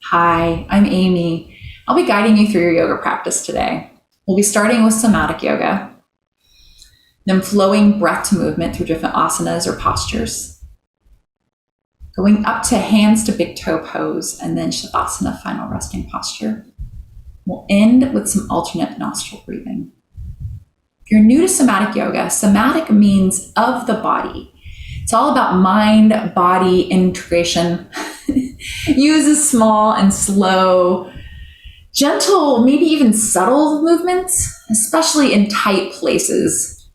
Hi, I'm Amy. I'll be guiding you through your yoga practice today. We'll be starting with somatic yoga, then flowing breath to movement through different asanas or postures, going up to hands to big toe pose, and then savasana, final resting posture. We'll end with some alternate nostril breathing. If you're new to somatic yoga, somatic means of the body. It's all about mind-body integration. Uses small and slow, gentle, maybe even subtle movements, especially in tight places.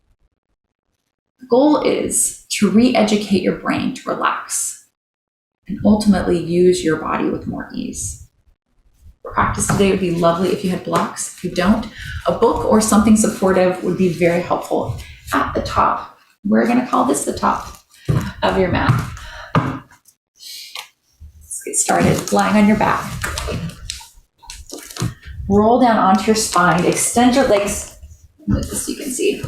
The goal is to re-educate your brain to relax and ultimately use your body with more ease. For practice today, it would be lovely if you had blocks. If you don't, a book or something supportive would be very helpful. At the top, we're going to call this the top of your mat. Let's get started. Lying on your back. Roll down onto your spine. Extend your legs, so you can see,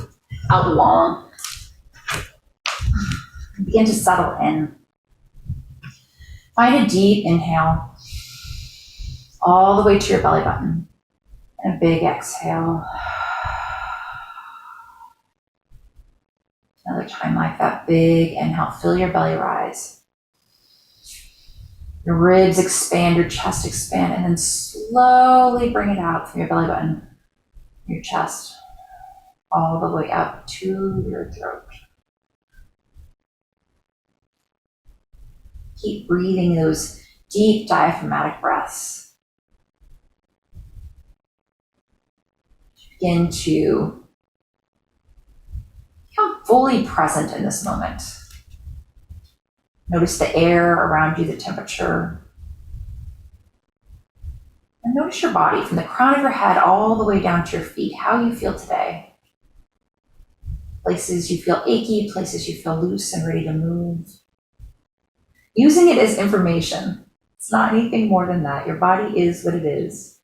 out long. Begin to settle in. Find a deep inhale all the way to your belly button. And a big exhale. Another time like that. Big inhale. Feel your belly rise. Your ribs expand, your chest expand, and then slowly bring it out from your belly button, your chest, all the way up to your throat. Keep breathing those deep diaphragmatic breaths. Begin to become fully present in this moment. Notice the air around you, the temperature. And notice your body from the crown of your head all the way down to your feet, how you feel today. Places you feel achy, places you feel loose and ready to move. Using it as information. It's not anything more than that. Your body is what it is.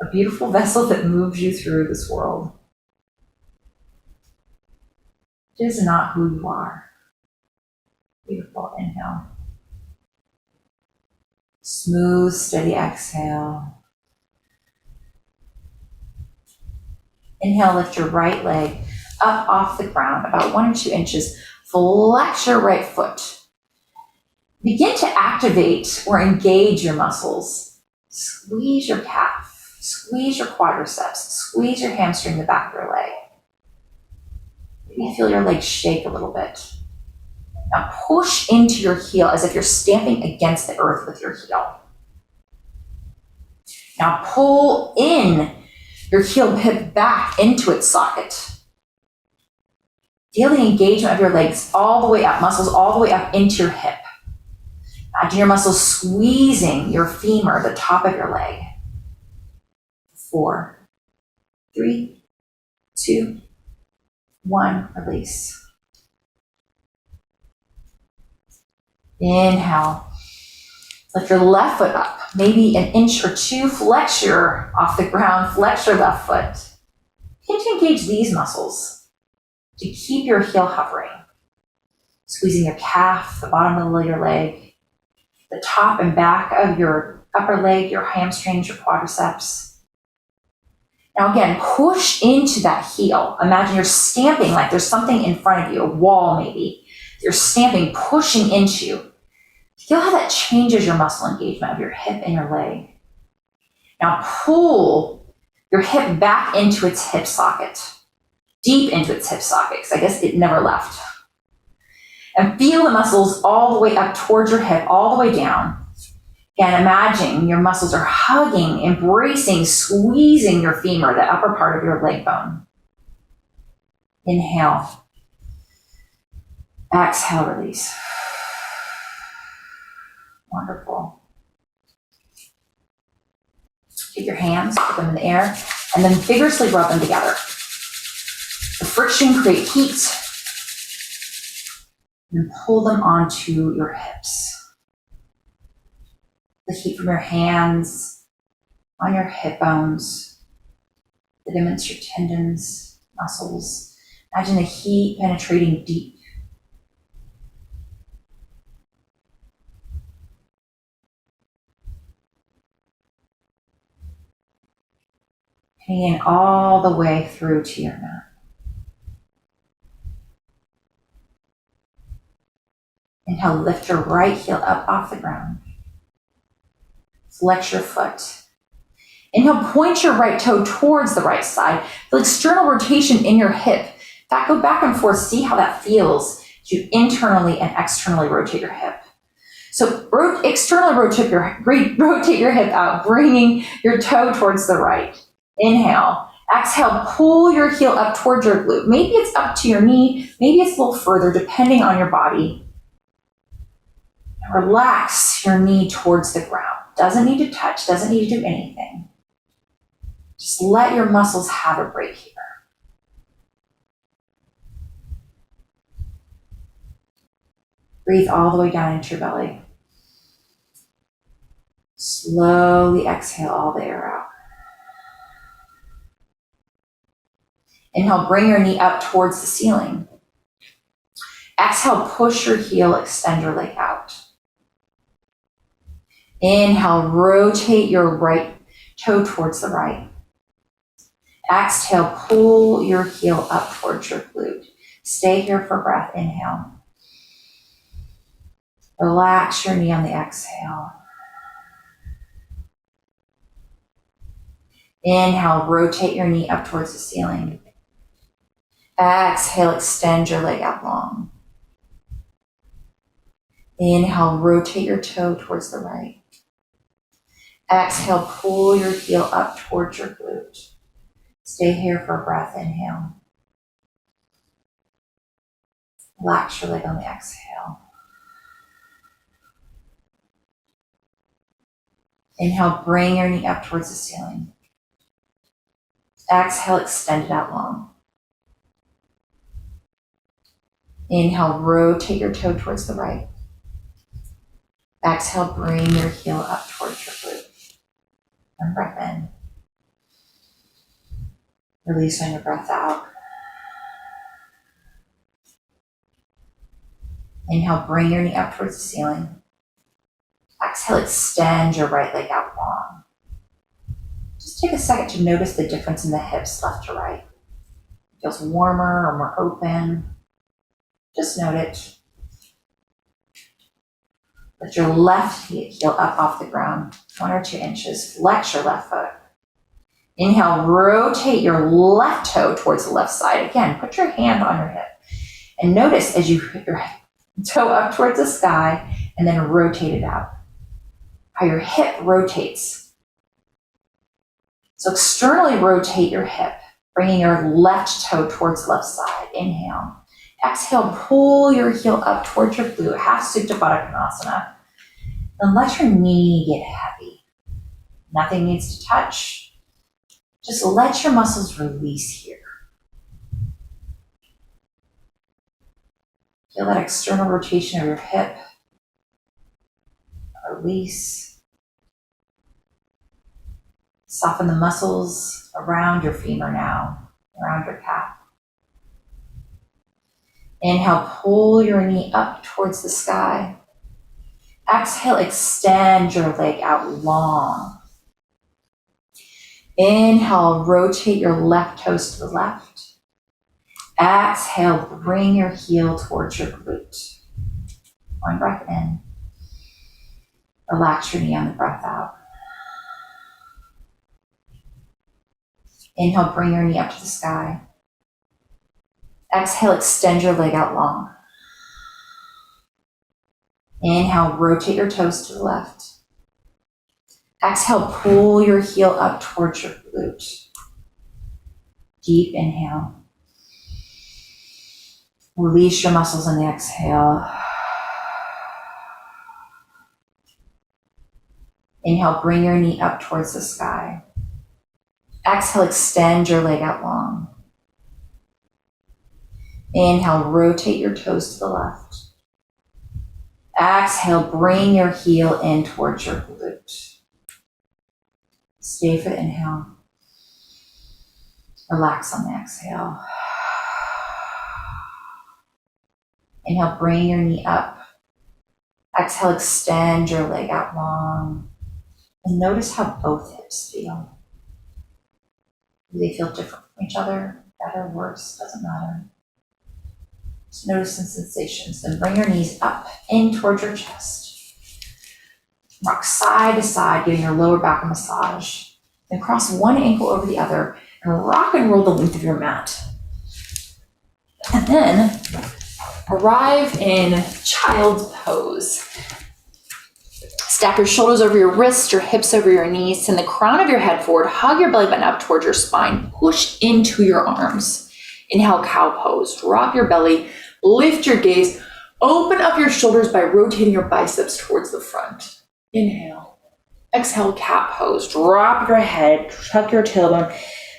A beautiful vessel that moves you through this world. It is not who you are. Beautiful inhale. Smooth, steady exhale. Inhale, lift your right leg up off the ground, about 1 or 2 inches. Flex your right foot. Begin to activate or engage your muscles. Squeeze your calf. Squeeze your quadriceps. Squeeze your hamstring, the back of your leg. Maybe feel your legs shake a little bit. Now push into your heel as if you're stamping against the earth with your heel. Now pull in your heel hip back into its socket. Feel the engagement of your legs all the way up, muscles all the way up into your hip. Imagine your muscles squeezing your femur, the top of your leg. 4, 3, 2, 1, release. Inhale. Lift your left foot up, maybe 1 inch or 2. Flex your off the ground, flex your left foot. Begin to engage these muscles to keep your heel hovering. Squeezing your calf, the bottom of your leg, the top and back of your upper leg, your hamstrings, your quadriceps. Now again, push into that heel. Imagine you're stamping like there's something in front of you, a wall maybe. You're stamping, pushing into. Feel how that changes your muscle engagement of your hip and your leg. Now pull your hip back into its hip socket, deep into its hip socket, because I guess it never left. And feel the muscles all the way up towards your hip, all the way down. Again, imagine your muscles are hugging, embracing, squeezing your femur, the upper part of your leg bone. Inhale. Exhale, release. Wonderful. Take your hands, put them in the air, and then vigorously rub them together. The friction creates heat. And pull them onto your hips. The heat from your hands on your hip bones, the ligaments, your tendons, muscles. Imagine the heat penetrating deep. hanging all the way through to your mat. Inhale, lift your right heel up off the ground. Flex your foot. Inhale, point your right toe towards the right side. Feel external rotation in your hip. In fact, go back and forth, see how that feels as you internally and externally rotate your hip. So externally rotate your hip out, bringing your toe towards the right. Inhale. Exhale, pull your heel up towards your glute. Maybe it's up to your knee, maybe it's a little further, depending on your body. And relax your knee towards the ground. Doesn't need to touch, doesn't need to do anything. Just let your muscles have a break here. Breathe all the way down into your belly. Slowly exhale all the air out. Inhale, bring your knee up towards the ceiling. Exhale, push your heel, extend your leg out. Inhale, rotate your right toe towards the right. Exhale, pull your heel up towards your glute. Stay here for breath. Inhale. Relax your knee on the exhale. Inhale, rotate your knee up towards the ceiling. Exhale, extend your leg out long. Inhale, rotate your toe towards the right. Exhale, pull your heel up towards your glute. Stay here for a breath. Inhale. Relax your leg on the exhale. Inhale, bring your knee up towards the ceiling. Exhale, extend it out long. Inhale, rotate your toe towards the right. Exhale, bring your heel up towards your glute. And breath in. Release on your breath out. Inhale, bring your knee up towards the ceiling. Exhale, extend your right leg out long. Just take a second to notice the difference in the hips left to right. It feels warmer or more open. Just note it. Lift your left heel up off the ground, 1 or 2 inches. Flex your left foot. Inhale, rotate your left toe towards the left side. Again, put your hand on your hip. And notice as you put your toe up towards the sky and then rotate it out, how your hip rotates. So externally rotate your hip, bringing your left toe towards the left side. Inhale. Exhale, pull your heel up towards your glute, half Supta Baddha Konasana. Then let your knee get heavy. Nothing needs to touch. Just let your muscles release here. Feel that external rotation of your hip. Release. Soften the muscles around your femur now, around your calf. Inhale, pull your knee up towards the sky. Exhale, extend your leg out long. Inhale, rotate your left toes to the left. Exhale, bring your heel towards your glute. 1 breath in. Relax your knee on the breath out. Inhale, bring your knee up to the sky. Exhale, extend your leg out long. Inhale, rotate your toes to the left. Exhale, pull your heel up towards your glute. Deep inhale. Release your muscles on the exhale. Inhale, bring your knee up towards the sky. Exhale, extend your leg out long. Inhale, rotate your toes to the left. Exhale, bring your heel in towards your glute. Stay for the inhale. Relax on the exhale. Inhale, bring your knee up. Exhale, extend your leg out long. And notice how both hips feel. Do they feel different from each other? Better, worse? Doesn't matter. Just notice the sensations. Then bring your knees up in towards your chest. Rock side to side, giving your lower back a massage. Then cross one ankle over the other and rock and roll the length of your mat. And then arrive in child's pose. Stack your shoulders over your wrists, your hips over your knees. Send the crown of your head forward. Hug your belly button up towards your spine. Push into your arms. Inhale, cow pose. Drop your belly. Lift your gaze. Open up your shoulders by rotating your biceps towards the front. Inhale. Exhale, cat pose. Drop your head. Tuck your tailbone.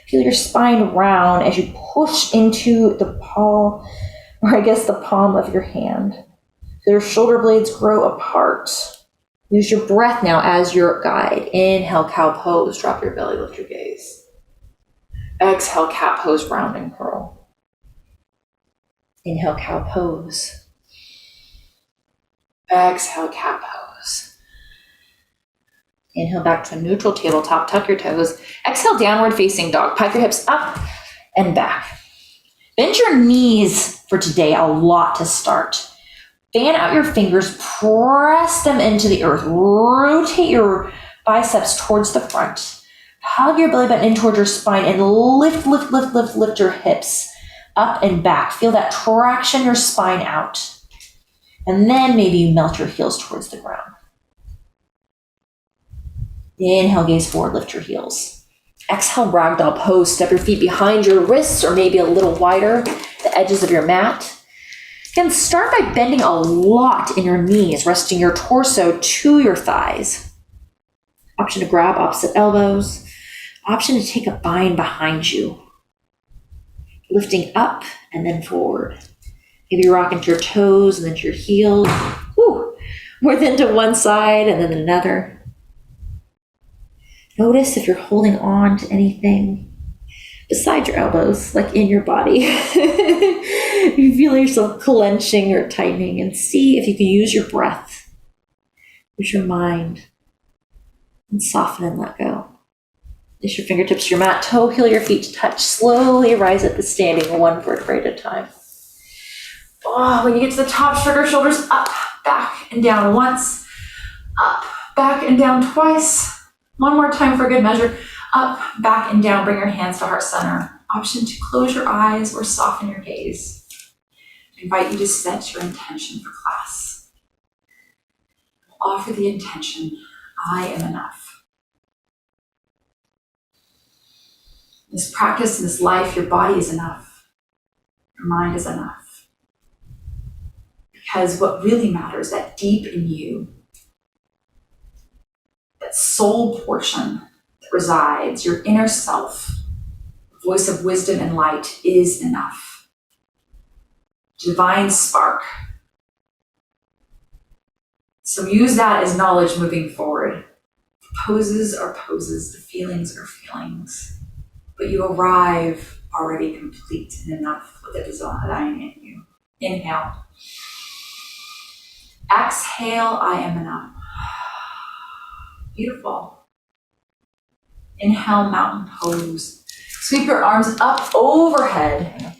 Feel your spine round as you push into the palm of your hand. Your shoulder blades grow apart. Use your breath now as your guide. Inhale, cow pose. Drop your belly, lift your gaze. Exhale, cat pose, round and curl. Inhale, cow pose. Exhale, cat pose. Inhale back to a neutral tabletop. Tuck your toes. Exhale, downward facing dog. Pike your hips up and back. Bend your knees for today, a lot to start. Fan out your fingers, press them into the earth. Rotate your biceps towards the front. Hug your belly button in towards your spine and lift your hips up and back. Feel that traction your spine out. And then maybe you melt your heels towards the ground. Inhale, gaze forward, lift your heels. Exhale, ragdoll pose. Step your feet behind your wrists or maybe a little wider, the edges of your mat. Again, start by bending a lot in your knees, resting your torso to your thighs. Option to grab opposite elbows. Option to take a bind behind you. Lifting up and then forward. Maybe rock into your toes and then to your heels. Woo. More than to one side and then another. Notice if you're holding on to anything beside your elbows, like in your body. You feel yourself clenching or tightening, and see if you can use your breath, use your mind, and soften and let go. Place your fingertips to your mat, toe, heel your feet to touch. Slowly rise up to standing, one vertebrae at a time. Oh, when you get to the top, shrug your shoulders up, back, and down once. Up, back, and down twice. One more time for good measure. Up, back, and down. Bring your hands to heart center. Option to close your eyes or soften your gaze. I invite you to set your intention for class. Offer the intention, I am enough. In this practice, in this life, your body is enough. Your mind is enough. Because what really matters, that deep in you, that soul portion that resides, your inner self, voice of wisdom and light, is enough. Divine spark. So use that as knowledge moving forward. Poses are poses, the feelings are feelings, but you arrive already complete and enough with the design in you. Inhale. Exhale, I am enough. Beautiful. Inhale, mountain pose. Sweep your arms up overhead.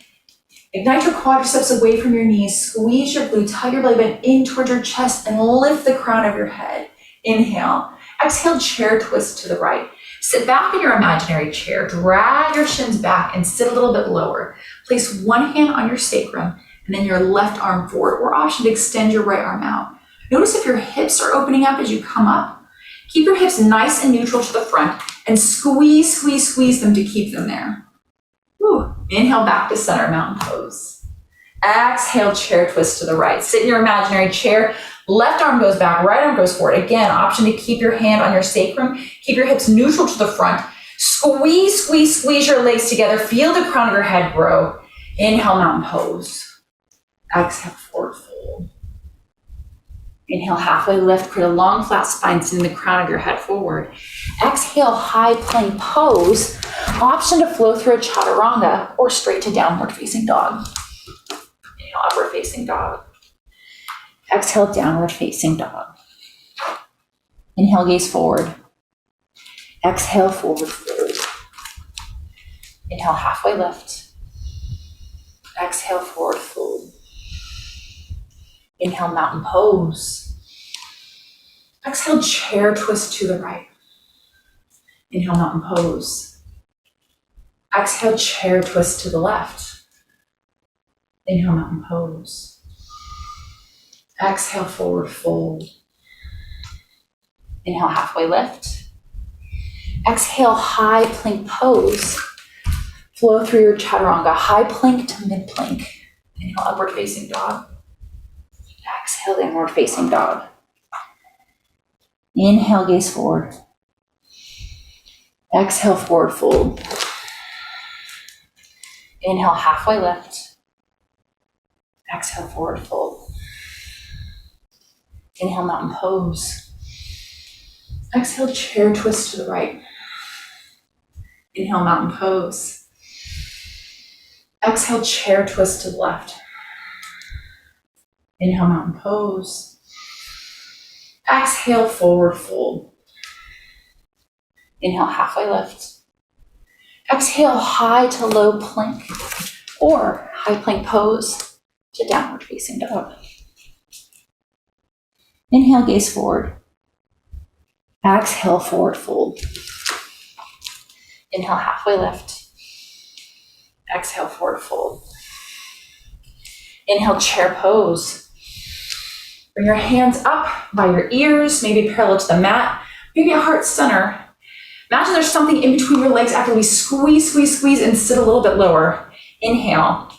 Ignite your quadriceps away from your knees. Squeeze your glutes. Hug your belly button in towards your chest and lift the crown of your head. Inhale. Exhale, chair twist to the right. Sit back in your imaginary chair. Drag your shins back and sit a little bit lower. Place one hand on your sacrum and then your left arm forward, or option to extend your right arm out. Notice if your hips are opening up as you come up. Keep your hips nice and neutral to the front and squeeze them to keep them there. Woo. Inhale back to center, mountain pose. Exhale, chair twist to the right. Sit in your imaginary chair. Left arm goes back, right arm goes forward. Again, option to keep your hand on your sacrum. Keep your hips neutral to the front. Squeeze your legs together. Feel the crown of your head grow. Inhale, mountain pose. Exhale, forward fold. Inhale, halfway lift, create a long flat spine, sending the crown of your head forward. Exhale, high plank pose. Option to flow through a chaturanga or straight to downward facing dog. Inhale, upward facing dog. Exhale, downward facing dog. Inhale, gaze forward. Exhale, forward fold. Inhale, halfway lift. Exhale, forward fold. Inhale, mountain pose. Exhale, chair twist to the right. Inhale, mountain pose. Exhale, chair twist to the left. Inhale, mountain pose. Exhale, forward fold. Inhale, halfway lift. Exhale, high plank pose. Flow through your chaturanga, high plank to mid plank. Inhale, upward facing dog. Exhale, downward facing dog. Inhale, gaze forward. Exhale, forward fold. Inhale, halfway lift. Exhale, forward fold. Inhale, mountain pose. Exhale, chair twist to the right. Inhale, mountain pose. Exhale, chair twist to the left. Inhale, mountain pose. Exhale, forward fold. Inhale, halfway lift. Exhale, high to low plank or high plank pose to downward facing dog. Inhale, gaze forward. Exhale, forward fold. Inhale, halfway lift. Exhale, forward fold. Inhale, chair pose. Bring your hands up by your ears, maybe parallel to the mat, maybe a heart center. Imagine there's something in between your legs after we squeeze, squeeze, squeeze, and sit a little bit lower. Inhale.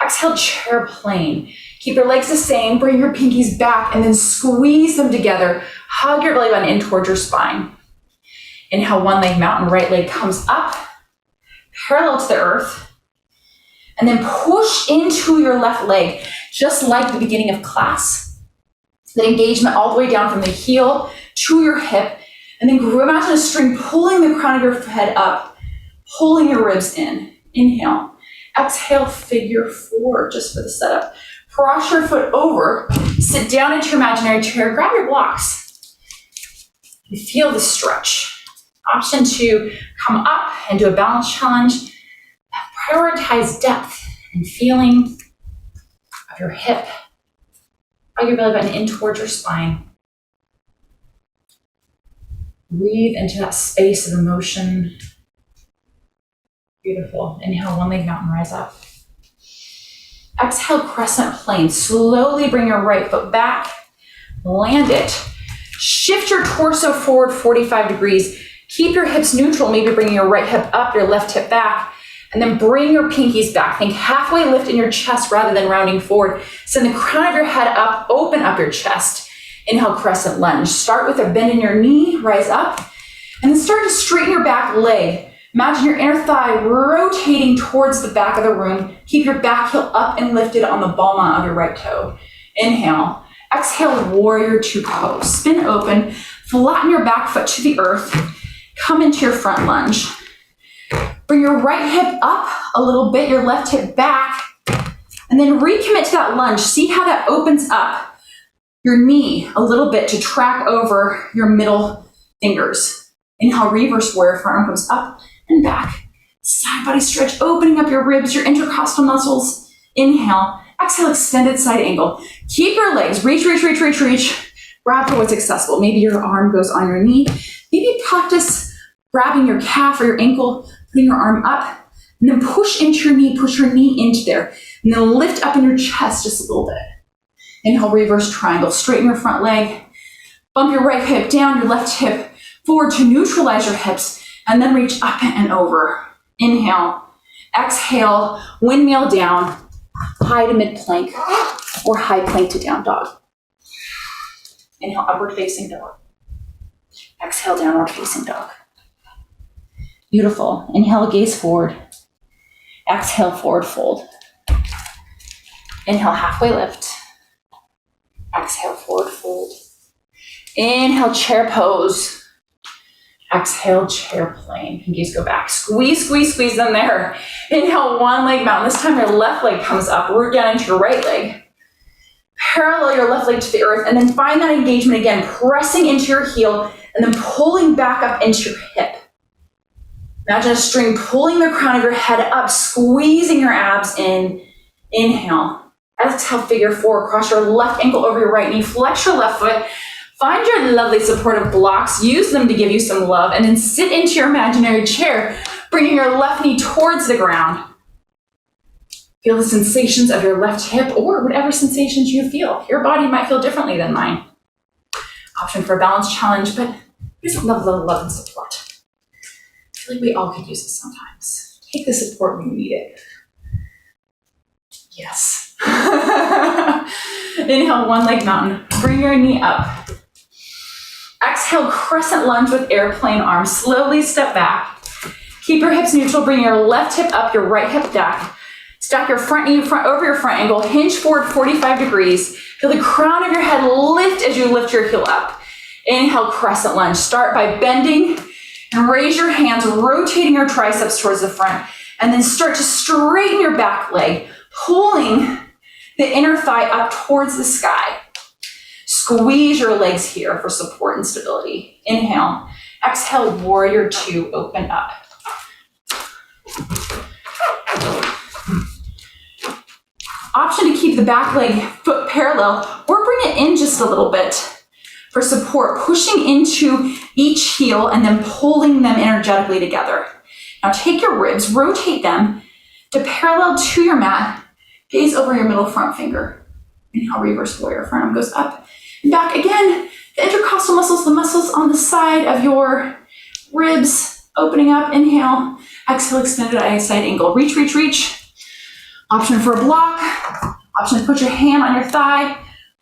Exhale, chair plane. Keep your legs the same, bring your pinkies back, and then squeeze them together. Hug your belly button in towards your spine. Inhale, one leg mountain, right leg comes up, parallel to the earth. And then push into your left leg, just like the beginning of class. That engagement all the way down from the heel to your hip. And then imagine a string pulling the crown of your head up, pulling your ribs in. Inhale. Exhale, figure four, just for the setup. Cross your foot over, sit down into your imaginary chair, grab your blocks. You feel the stretch. Option two, come up and do a balance challenge. Prioritize depth and feeling of your hip. Hug your belly button in towards your spine. Breathe into that space of emotion. Beautiful. Inhale, one leg mountain, rise up. Exhale, crescent plane. Slowly bring your right foot back. Land it. Shift your torso forward 45 degrees. Keep your hips neutral, maybe bringing your right hip up, your left hip back. And then bring your pinkies back. Think halfway lift in your chest rather than rounding forward. Send the crown of your head up, open up your chest. Inhale, crescent lunge. Start with a bend in your knee, rise up. And then start to straighten your back leg. Imagine your inner thigh rotating towards the back of the room. Keep your back heel up and lifted on the ball mount of your right toe. Inhale. Exhale, warrior two pose. Spin open, flatten your back foot to the earth. Come into your front lunge. Bring your right hip up a little bit, your left hip back, and then recommit to that lunge. See how that opens up your knee a little bit to track over your middle fingers. Inhale, reverse warrior, front arm comes up and back. Side body stretch, opening up your ribs, your intercostal muscles. Inhale, exhale, extended side angle. Keep your legs, reach. Grab for what's accessible. Maybe your arm goes on your knee. Maybe practice grabbing your calf or your ankle, putting your arm up, and then push into your knee, push your knee into there. And then lift up in your chest just a little bit. Inhale, reverse triangle. Straighten your front leg. Bump your right hip down, your left hip forward to neutralize your hips, and then reach up and over. Inhale. Exhale, windmill down, high to mid plank, or high plank to down dog. Inhale, upward facing dog. Exhale, downward facing dog. Beautiful. Inhale, gaze forward. Exhale, forward fold. Inhale, halfway lift. Exhale, forward fold. Inhale, chair pose. Exhale, chair plane. Pinkies go back. Squeeze them there. Inhale, one leg mountain. This time your left leg comes up. Root down into your right leg. Parallel your left leg to the earth, and then find that engagement again, pressing into your heel, and then pulling back up into your hip. Imagine a string pulling the crown of your head up, squeezing your abs in. Inhale. Exhale, figure four. Cross your left ankle over your right knee. Flex your left foot. Find your lovely supportive blocks. Use them to give you some love. And then sit into your imaginary chair, bringing your left knee towards the ground. Feel the sensations of your left hip or whatever sensations you feel. Your body might feel differently than mine. Option for a balance challenge, but here's a love and support. I feel like we all could use this sometimes. Take the support when you need it. Yes. Inhale, one leg mountain. Bring your knee up. Exhale, crescent lunge with airplane arms. Slowly step back. Keep your hips neutral. Bring your left hip up, your right hip back. Stack your front knee over your front ankle. Hinge forward 45 degrees. Feel the crown of your head lift as you lift your heel up. Inhale, crescent lunge. Start by bending and raise your hands, rotating your triceps towards the front. And then start to straighten your back leg, pulling the inner thigh up towards the sky. Squeeze your legs here for support and stability. Inhale. Exhale, warrior two, open up. Option to keep the back leg foot parallel or bring it in just a little bit for support, pushing into each heel and then pulling them energetically together. Now take your ribs, rotate them to parallel to your mat. Gaze over your middle front finger. Inhale, reverse warrior. Front arm goes up and back. Again, the intercostal muscles, the muscles on the side of your ribs, opening up. Inhale, exhale, extended side angle. Reach, reach, reach. Option for a block. Option to put your hand on your thigh.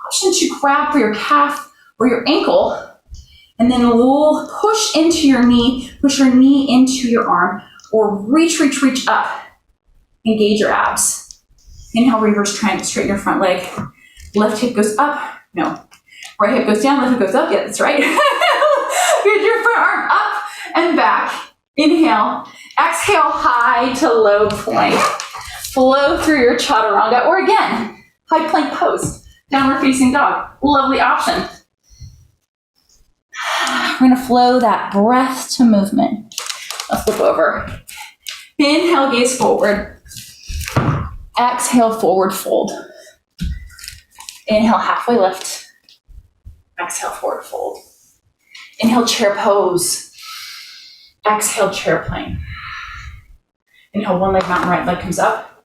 Option to grab for your calf or your ankle. And then we'll push into your knee, push your knee into your arm, or reach, reach, reach up. Engage your abs. Inhale, reverse triangle, straighten your front leg. Left hip goes up. No. Right hip goes down, left hip goes up. Yeah, that's right. Get your front arm up and back. Inhale. Exhale, high to low plank. Flow through your chaturanga, or again, high plank pose. Downward facing dog. Lovely option. We're gonna flow that breath to movement. I'll flip over. Inhale, gaze forward. Exhale, forward fold. Inhale, halfway lift. Exhale, forward fold. Inhale, chair pose. Exhale, chair plank. Inhale, one leg mountain, right leg comes up.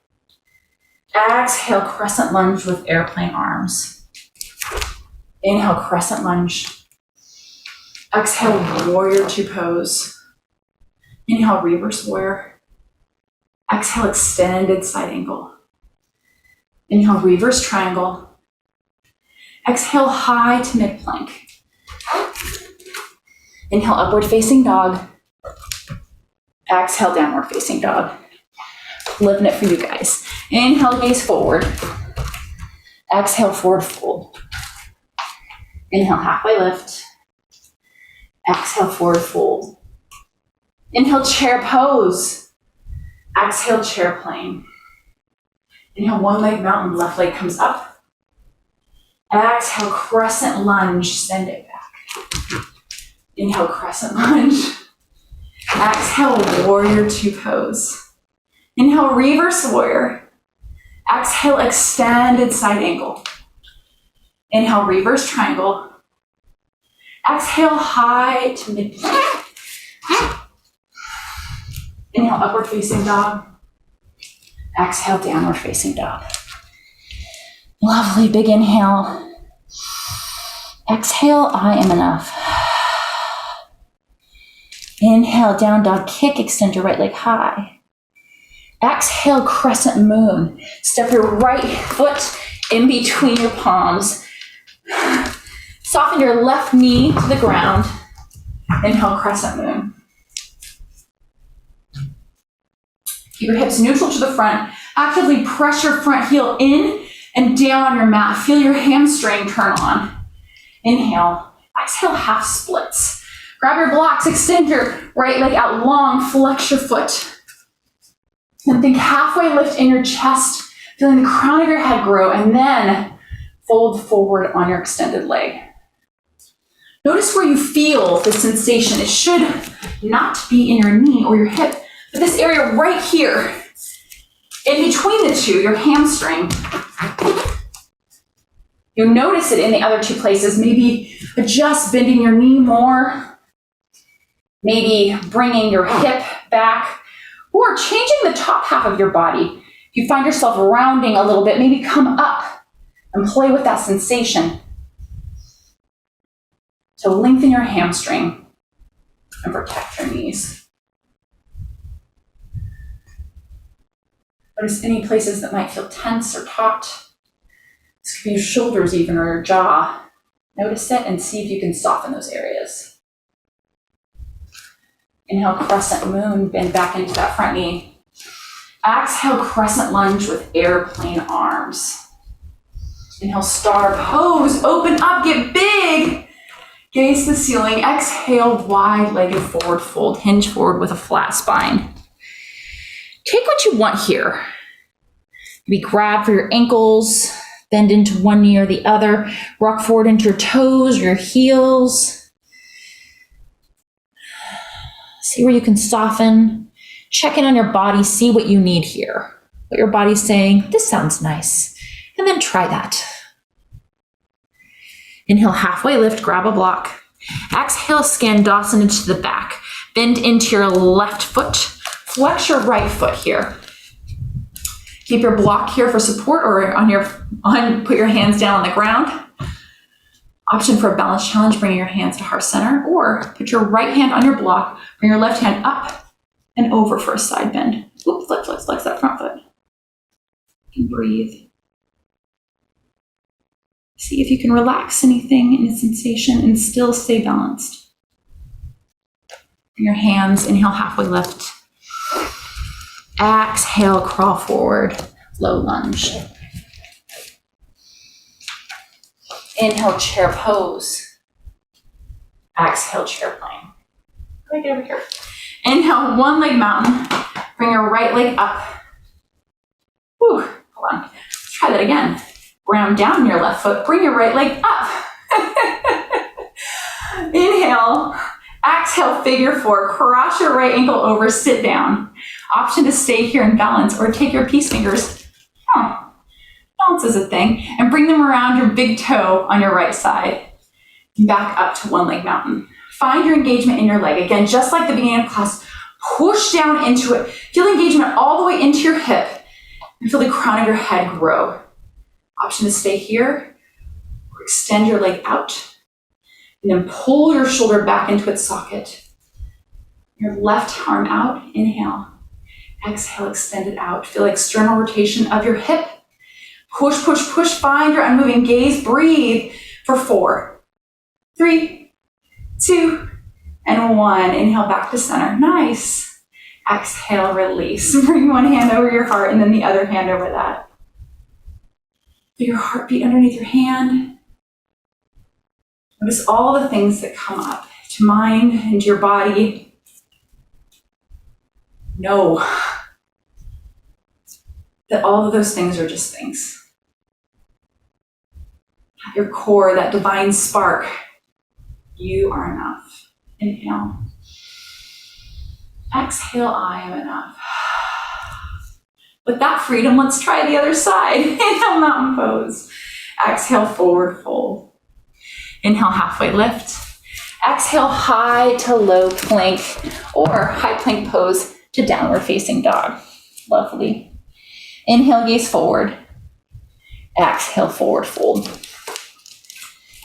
Exhale, crescent lunge with airplane arms. Inhale, crescent lunge. Exhale, warrior two pose. Inhale, reverse warrior. Exhale, extended side angle. Inhale, reverse triangle. Exhale, high to mid plank. Inhale, upward facing dog. Exhale, downward facing dog. Living it for you guys. Inhale, gaze forward. Exhale, forward fold. Inhale, halfway lift. Exhale, forward fold. Inhale, chair pose. Exhale, chair plane. Inhale, one leg mountain, left leg comes up. Exhale, crescent lunge, send it back. Inhale, crescent lunge. Exhale, warrior two pose. Inhale, reverse warrior. Exhale, extended side angle. Inhale, reverse triangle. Exhale, high to mid plank. Inhale, upward facing dog. Exhale, downward facing dog. Lovely, big inhale. Exhale, I am enough. Inhale, down dog, kick, extend your right leg high. Exhale, crescent moon. Step your right foot in between your palms. Soften your left knee to the ground. Inhale, crescent moon. Keep your hips neutral to the front. Actively press your front heel in and down on your mat. Feel your hamstring turn on. Inhale. Exhale, half splits. Grab your blocks, extend your right leg out long, flex your foot. And think halfway lift in your chest, feeling the crown of your head grow, and then fold forward on your extended leg. Notice where you feel the sensation. It should not to be in your knee or your hip, but this area right here, in between the two, your hamstring. You'll notice it in the other two places. Maybe adjust bending your knee more, maybe bringing your hip back, or changing the top half of your body. If you find yourself rounding a little bit, maybe come up and play with that sensation to lengthen your hamstring and protect your knees. Notice any places that might feel tense or taut. This could be your shoulders even, or your jaw. Notice it and see if you can soften those areas. Inhale, crescent moon, bend back into that front knee. Exhale, crescent lunge with airplane arms. Inhale, star pose, open up, get big. Gaze the ceiling. Exhale, wide-legged forward fold, hinge forward with a flat spine. Take what you want here. Maybe grab for your ankles, bend into one knee or the other, rock forward into your toes, your heels. See where you can soften. Check in on your body, see what you need here. What your body's saying, this sounds nice. And then try that. Inhale, halfway lift, grab a block. Exhale, Skandasana to the back. Bend into your left foot. Flex your right foot here. Keep your block here for support, or put your hands down on the ground. Option for a balance challenge, bringing your hands to heart center, or put your right hand on your block, bring your left hand up and over for a side bend. Oops, flex that front foot. And breathe. See if you can relax anything in the sensation and still stay balanced. Bring your hands, inhale, halfway lift. Exhale, crawl forward, low lunge. Inhale, chair pose. Exhale, chair plane. Let me get over here. Inhale, one leg mountain. Bring your right leg up. Whew, hold on. Let's try that again. Ground down your left foot. Bring your right leg up. Inhale. Exhale, figure four. Cross your right ankle over, sit down. Option to stay here in balance, or take your peace fingers. Balance is a thing. And bring them around your big toe on your right side. Back up to one leg mountain. Find your engagement in your leg. Again, just like the beginning of class, push down into it. Feel engagement all the way into your hip. And feel the crown of your head grow. Option to stay here, or extend your leg out. And then pull your shoulder back into its socket. Your left arm out, inhale. Exhale, extend it out. Feel external rotation of your hip. Push, push, push. Find your unmoving gaze. Breathe for 4, 3, 2, and 1. Inhale back to center. Nice. Exhale, release. Bring one hand over your heart and then the other hand over that. Feel your heartbeat underneath your hand. Notice all the things that come up to mind and to your body. Know that all of those things are just things. At your core, that divine spark, you are enough. Inhale. Exhale, I am enough. With that freedom, let's try the other side. Inhale, mountain pose. Exhale, forward fold. Inhale, halfway lift. Exhale, high to low plank, or high plank pose to downward facing dog. Lovely. Inhale, gaze forward. Exhale, forward fold.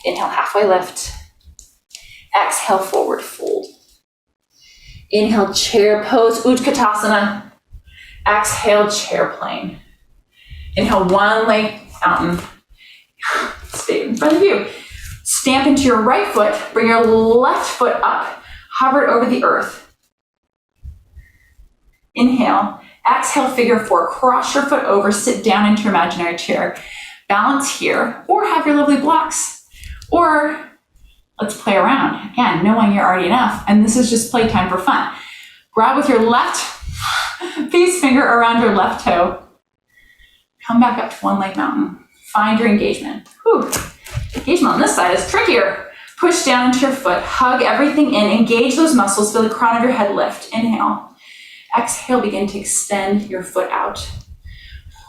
Inhale, halfway lift. Exhale, forward fold. Inhale, chair pose, Utkatasana. Exhale, chair plane. Inhale, one leg mountain. Stay in front of you. Stamp into your right foot. Bring your left foot up. Hover it over the earth. Inhale. Exhale, figure four. Cross your foot over. Sit down into your imaginary chair. Balance here, or have your lovely blocks. Or let's play around. Again, knowing you're already enough, and this is just playtime for fun. Grab with your left peace finger around your left toe. Come back up to one leg mountain. Find your engagement. Whew. Engagement on this side is trickier. Push down into your foot. Hug everything in. Engage those muscles. Feel the crown of your head lift. Inhale. Exhale, begin to extend your foot out.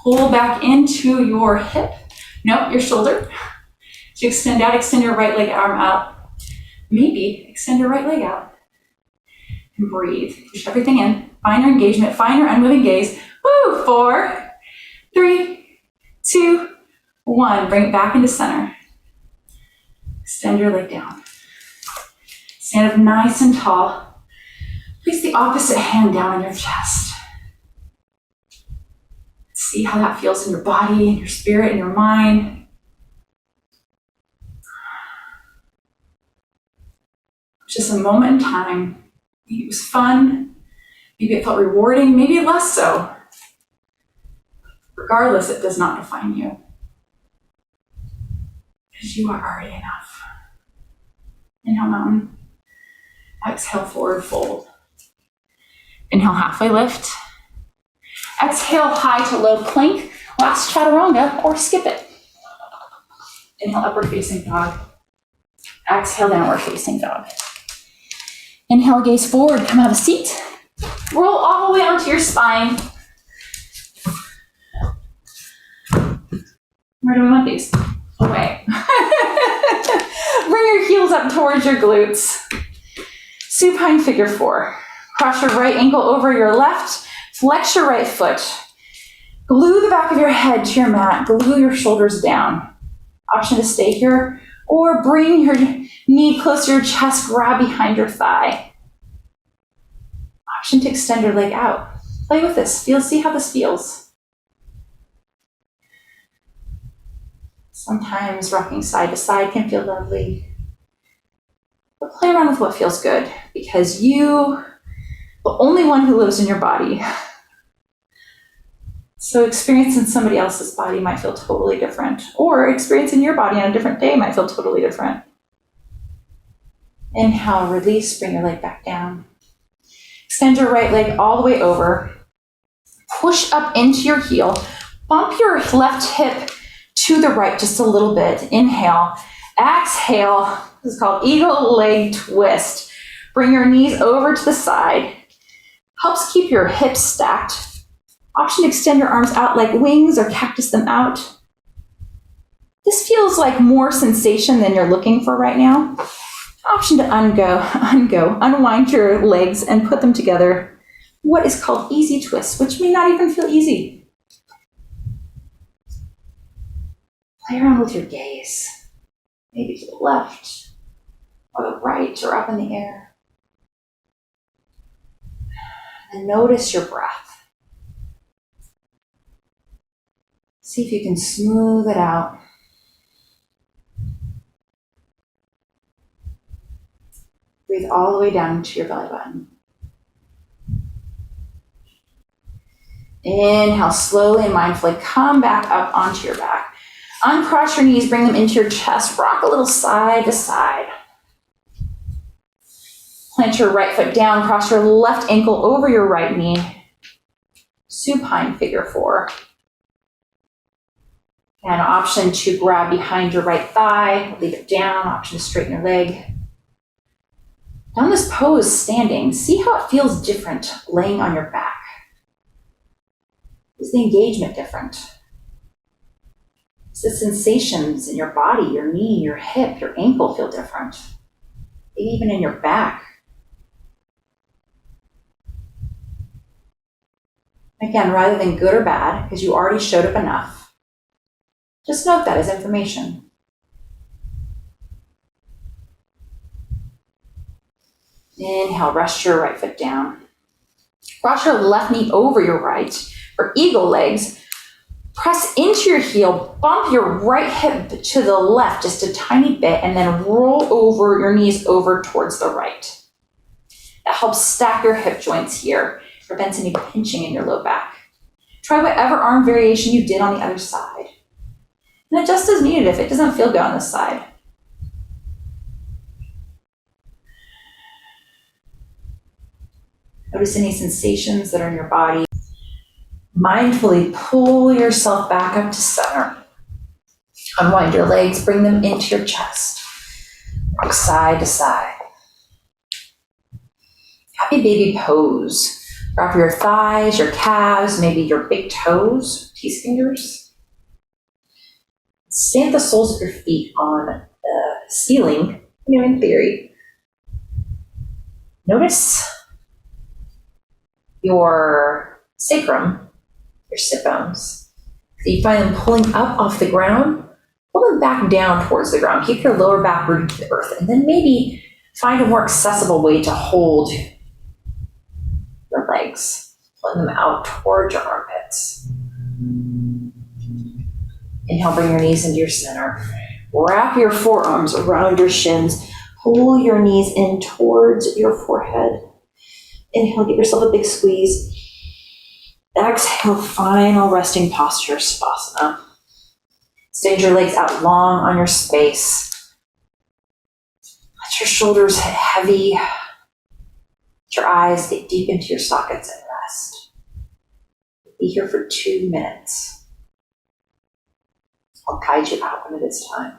Pull back into your hip. Nope, your shoulder. To extend out, extend your right leg arm out. Maybe extend your right leg out. And breathe. Push everything in. Find your engagement. Find your unmoving gaze. Woo! 4, 3, 2, 1. Bring it back into center. Extend your leg down. Stand up nice and tall. Place the opposite hand down on your chest. See how that feels in your body, in your spirit, in your mind. Just a moment in time. Maybe it was fun. Maybe it felt rewarding. Maybe less so. Regardless, it does not define you. Because you are already enough. Inhale, mountain. Exhale, forward fold. Inhale, halfway lift. Exhale, high to low plank. Last chaturanga, or skip it. Inhale, upward facing dog. Exhale, downward facing dog. Inhale, gaze forward, come out of seat. Roll all the way onto your spine. Where do we want these? Away. Bring your heels up towards your glutes. Supine figure 4. Cross your right ankle over your left. Flex your right foot. Glue the back of your head to your mat. Glue your shoulders down. Option to stay here or bring your knee close to your chest. Grab behind your thigh. Option to extend your leg out. Play with this. See how this feels. Sometimes rocking side to side can feel lovely. But play around with what feels good, because you, the only one who lives in your body. So experience in somebody else's body might feel totally different, or experience in your body on a different day might feel totally different. Inhale, release, bring your leg back down. Extend your right leg all the way over. Push up into your heel. Bump your left hip to the right just a little bit. Inhale. Exhale. This is called eagle leg twist. Bring your knees over to the side. Helps keep your hips stacked. Option to extend your arms out like wings or cactus them out. This feels like more sensation than you're looking for right now. Option to unwind your legs and put them together. What is called easy twist, which may not even feel easy. Play around with your gaze. Maybe to the left, or the right, or up in the air. And notice your breath. See if you can smooth it out. Breathe all the way down to your belly button. Inhale, slowly and mindfully come back up onto your back. Uncross your knees, bring them into your chest. Rock a little side to side. Plant your right foot down, cross your left ankle over your right knee. Supine figure 4. And option to grab behind your right thigh, leave it down. Option to straighten your leg. Down this pose, standing, see how it feels different laying on your back. Is the engagement different? Is the sensations in your body, your knee, your hip, your ankle feel different? Maybe even in your back. Again, rather than good or bad, because you already showed up enough, just note that as information. Inhale, rest your right foot down. Cross your left knee over your right for eagle legs. Press into your heel, bump your right hip to the left just a tiny bit, and then roll over your knees over towards the right. That helps stack your hip joints here, prevents any pinching in your low back. Try whatever arm variation you did on the other side. And adjust as needed if it doesn't feel good on this side. Notice any sensations that are in your body. Mindfully pull yourself back up to center. Unwind your legs, bring them into your chest. rock side to side. Happy baby pose. Wrap your thighs, your calves, maybe your big toes, peace fingers. Stand the soles of your feet on the ceiling, in theory. Notice your sacrum, your sit bones. So you find them pulling up off the ground, pull them back down towards the ground. Keep your lower back rooted to the earth, and then maybe find a more accessible way to hold your legs, pulling them out towards your armpits. Inhale, bring your knees into your center. Wrap your forearms around your shins. Pull your knees in towards your forehead. Inhale, give yourself a big squeeze. Exhale, final resting posture, savasana. Extend your legs out long on your space. Let your shoulders heavy. Let your eyes get deep into your sockets and rest. Be here for 2 minutes. I'll guide you out when it is time.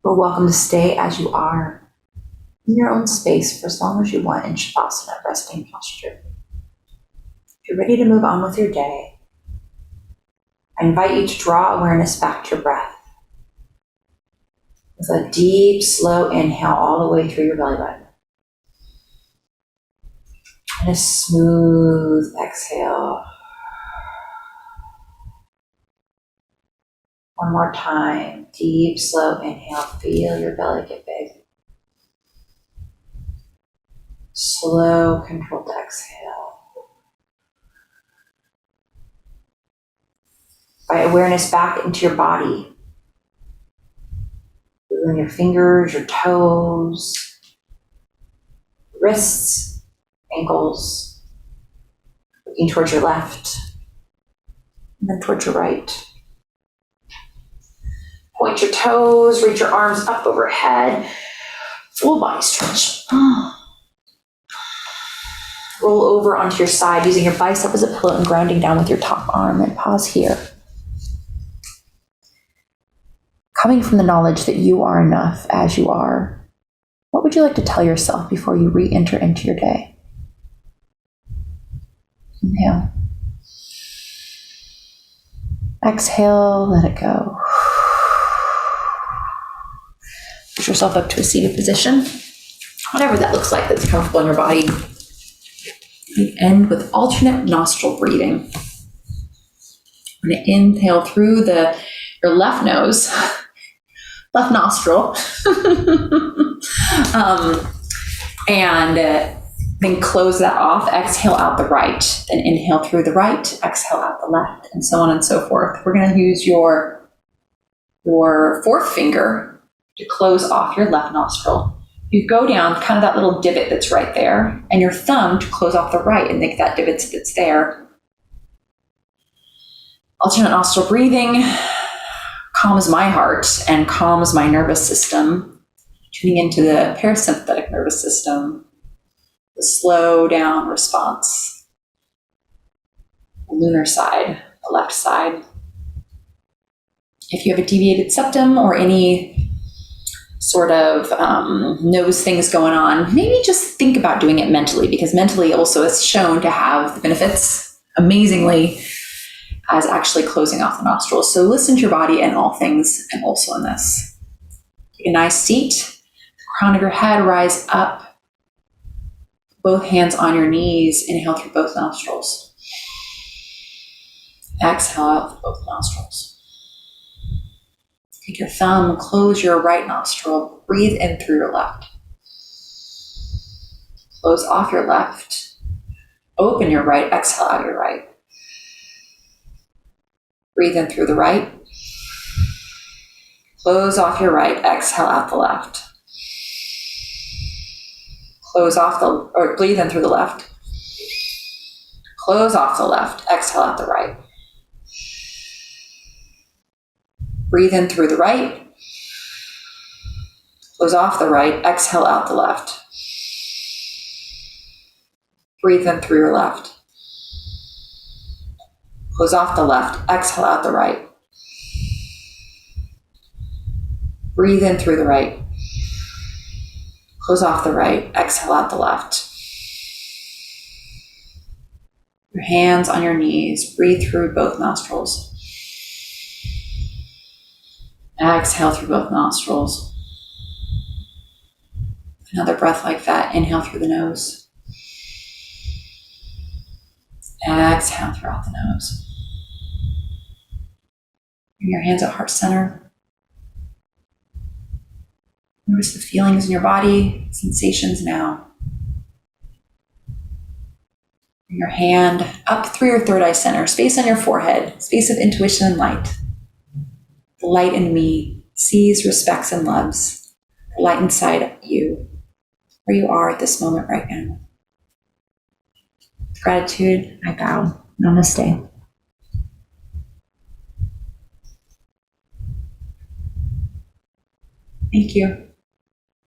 You're welcome to stay as you are in your own space for as long as you want in Shavasana, resting posture. If you're ready to move on with your day, I invite you to draw awareness back to your breath with a deep, slow inhale all the way through your belly button. And a smooth exhale. One more time, deep, slow inhale. Feel your belly get big. Slow, controlled exhale. Invite awareness back into your body. Moving your fingers, your toes, wrists, ankles. Looking towards your left, and then towards your right. Point your toes, reach your arms up overhead. Full body stretch. Roll over onto your side using your bicep as a pillow and grounding down with your top arm, and pause here. Coming from the knowledge that you are enough as you are, what would you like to tell yourself before you re-enter into your day? Inhale. Exhale, let it go. Push yourself up to a seated position, whatever that looks like that's comfortable in your body. We end with alternate nostril breathing. We're going to inhale through your left nose, left nostril, and Then close that off, exhale out the right, then inhale through the right, exhale out the left, and so on and so forth. We're going to use your fourth finger to close off your left nostril. You go down kind of that little divot that's right there, and your thumb to close off the right and make that divot that's there. Alternate nostril breathing calms my heart and calms my nervous system, tuning into the parasympathetic nervous system, the slow down response, the lunar side, the left side. If you have a deviated septum or any sort of nose things going on, maybe just think about doing it mentally, because mentally also is shown to have the benefits amazingly as actually closing off the nostrils. So listen to your body in all things and also in this. Take a nice seat, the crown of your head rise up, both hands on your knees, inhale through both nostrils. Exhale out through both nostrils. Take your thumb, close your right nostril, breathe in through your left. Close off your left, open your right, exhale out your right. Breathe in through the right. Close off your right, exhale out the left. Breathe in through the left. Close off the left, exhale out the right. Breathe in through the right. Close off the right, exhale out the left. Breathe in through your left. Close off the left, exhale out the right. Breathe in through the right. Close off the right, exhale out the left. Your hands on your knees, breathe through both nostrils. Exhale through both nostrils. Another breath like that, inhale through the nose. Exhale throughout the nose. Bring your hands at heart center. Notice the feelings in your body, sensations now. Bring your hand up through your third eye center, space on your forehead, space of intuition and light. The light in me sees, respects, and loves. The light inside you, where you are at this moment right now. With gratitude, I bow. Namaste. Thank you.